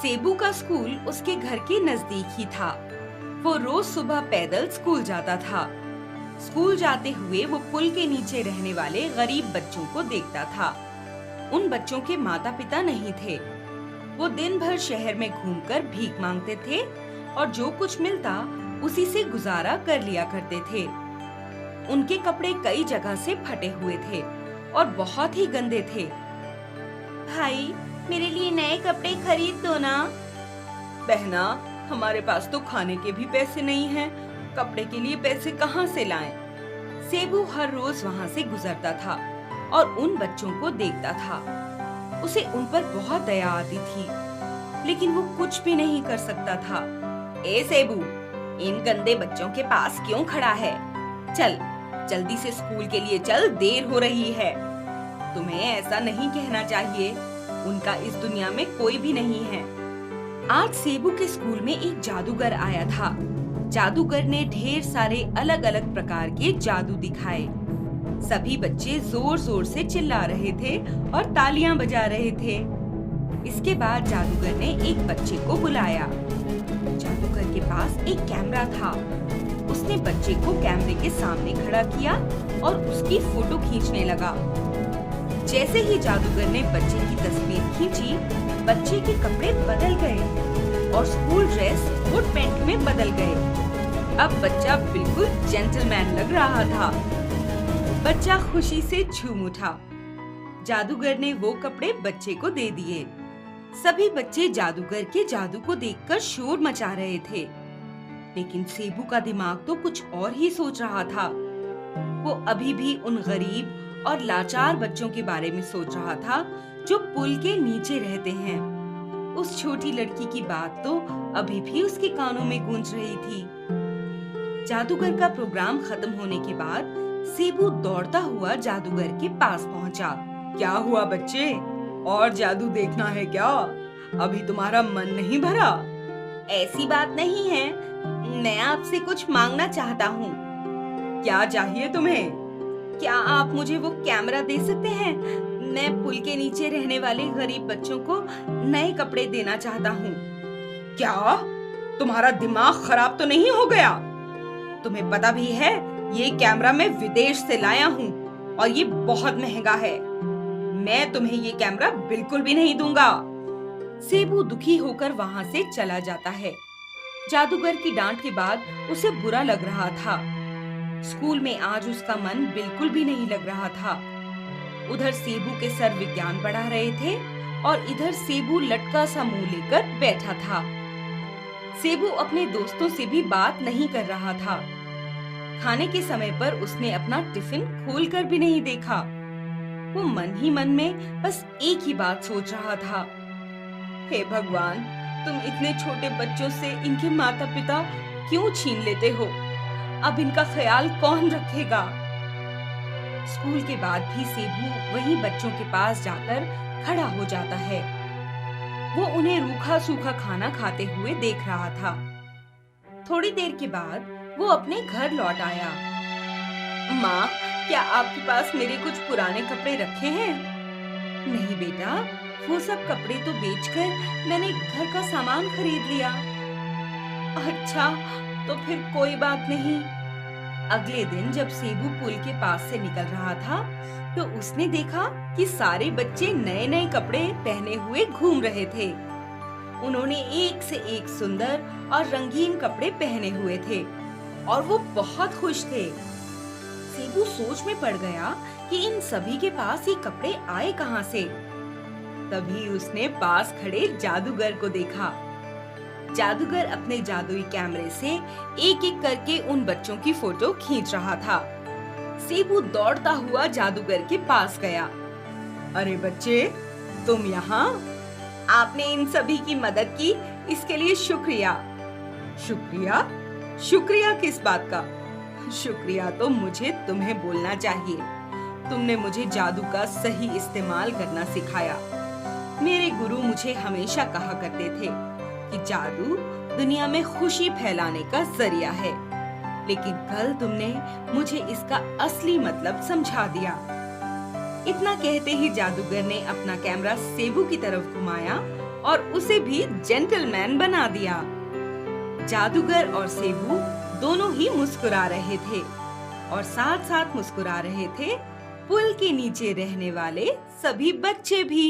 Cebu का school उसके घर के नजदीक ही था। वो रोज सुबह पैदल स्कूल जाता था। स्कूल जाते हुए वो पुल के नीचे रहने वाले गरीब बच्चों को देखता था। उन बच्चों के माता पिता नहीं थे। वो दिन भर शहर में घूमकर भीख मांगते थे और जो कुछ मिलता उसी से गुजारा कर लिया करते थे। उनके कपड़े कई जगह से फटे हुए थे और बहुत ही गंदे थे। भाई, मेरे लिए नए कपड़े खरीद दो ना। बहना, हमारे पास तो खाने के भी पैसे नहीं हैं। कपड़े के लिए पैसे कहाँ से लाएं? सेबू हर रोज वहाँ से गुजरता था और उन बच्चों को देखता था। उसे उन पर बहुत दया आती थी, लेकिन वो कुछ भी नहीं कर सकता था। ए सेबू, इन गंदे बच्चों के पास क्यों खड़ा है? चल, जल्दी से स्कूल के लिए चल, देर हो रही है। तुम्हें ऐसा नहीं कहना चाहिए। उनका इस दुनिया में कोई भी नहीं है। आज सेबू के स्कूल में एक जादूगर आया था। जादूगर ने ढेर सारे अलग अलग प्रकार के जादू दिखाए। सभी बच्चे जोर जोर से चिल्ला रहे थे और तालियां बजा रहे थे। इसके बाद जादूगर ने एक बच्चे को बुलाया। जादूगर के पास एक कैमरा था। उसने बच्चे को कैमरे के सामने खड़ा किया और उसकी फोटो खींचने लगा। जैसे ही जादूगर ने बच्चे की तस्वीर खींची, बच्चे के कपड़े बदल गए और स्कूल ड्रेस कोट पैंट में बदल गए। अब बच्चा बिल्कुल जेंटलमैन लग रहा था। बच्चा खुशी से झूम उठा। जादूगर ने वो कपड़े बच्चे को दे दिए। सभी बच्चे जादूगर के जादू को देखकर शोर मचा रहे थे, लेकिन सेबू का दिमाग तो कुछ और ही सोच रहा था। वो अभी भी उन गरीब और लाचार बच्चों के बारे में सोच रहा था जो पुल के नीचे रहते हैं। उस छोटी लड़की की बात तो अभी भी उसके कानों में गूंज रही थी। जादूगर का प्रोग्राम खत्म होने के बाद सेबू दौड़ता हुआ जादूगर के पास पहुंचा। क्या हुआ बच्चे, और जादू देखना है क्या? अभी तुम्हारा मन नहीं भरा? ऐसी बात नहीं है, मैं आपसे कुछ मांगना चाहता हूँ। क्या चाहिए तुम्हें? क्या आप मुझे वो कैमरा दे सकते हैं? मैं पुल के नीचे रहने वाले गरीब बच्चों को नए कपड़े देना चाहता हूँ। क्या तुम्हारा दिमाग खराब तो नहीं हो गया? तुम्हें पता भी है ये कैमरा मैं विदेश से लाया हूँ और ये बहुत महंगा है। मैं तुम्हें ये कैमरा बिल्कुल भी नहीं दूंगा। सेबू दुखी होकर वहाँ से चला जाता है। जादूगर की डांट के बाद उसे बुरा लग रहा था। स्कूल में आज उसका मन बिल्कुल भी नहीं लग रहा था। उधर सेबू के सर विज्ञान पढ़ा रहे थे और इधर सेबू लटका सा मुंह लेकर बैठा था। सेबू अपने दोस्तों से भी बात नहीं कर रहा था। खाने के समय पर उसने अपना टिफिन खोलकर भी नहीं देखा। वो मन ही मन में बस एक ही बात सोच रहा था, हे भगवान, तुम इतने छोटे बच्चों से इनके माता पिता क्यों छीन लेते हो? अब इनका ख्याल कौन रखेगा? स्कूल के बाद भी सेबू वहीं बच्चों के पास जाकर खड़ा हो जाता है। वो उन्हें रूखा सूखा खाना खाते हुए देख रहा था। थोड़ी देर के बाद वो अपने घर लौट आया। माँ, क्या आपके पास मेरे कुछ पुराने कपड़े रखे हैं? नहीं बेटा, वो सब कपड़े तो बेचकर मैंने घर का सामान खरीद लिया। अच्छा, तो फिर कोई बात नहीं। अगले दिन जब सेबू पुल के पास से निकल रहा था, तो उसने देखा कि सारे बच्चे नए नए कपड़े पहने हुए घूम रहे थे। उन्होंने एक से एक सुंदर और रंगीन कपड़े पहने हुए थे और वो बहुत खुश थे। सेबू सोच में पड़ गया कि इन सभी के पास ये कपड़े आए कहाँ से। तभी उसने पास खड़े जादूगर को देखा। जादूगर अपने जादुई कैमरे से एक एक करके उन बच्चों की फोटो खींच रहा था। सेबू दौड़ता हुआ जादूगर के पास गया। अरे बच्चे, तुम यहाँ? आपने इन सभी की मदद की, इसके लिए शुक्रिया। शुक्रिया? शुक्रिया किस बात का? शुक्रिया तो मुझे तुम्हें बोलना चाहिए। तुमने मुझे जादू का सही इस्तेमाल करना सिखाया। मेरे गुरु मुझे हमेशा कहा करते थे कि जादू दुनिया में खुशी फैलाने का जरिया है, लेकिन कल तुमने मुझे इसका असली मतलब समझा दिया। इतना कहते ही जादूगर ने अपना कैमरा सेबू की तरफ घुमाया और उसे भी जेंटलमैन बना दिया। जादूगर और सेबू दोनों ही मुस्कुरा रहे थे और साथ साथ मुस्कुरा रहे थे पुल के नीचे रहने वाले सभी बच्चे भी।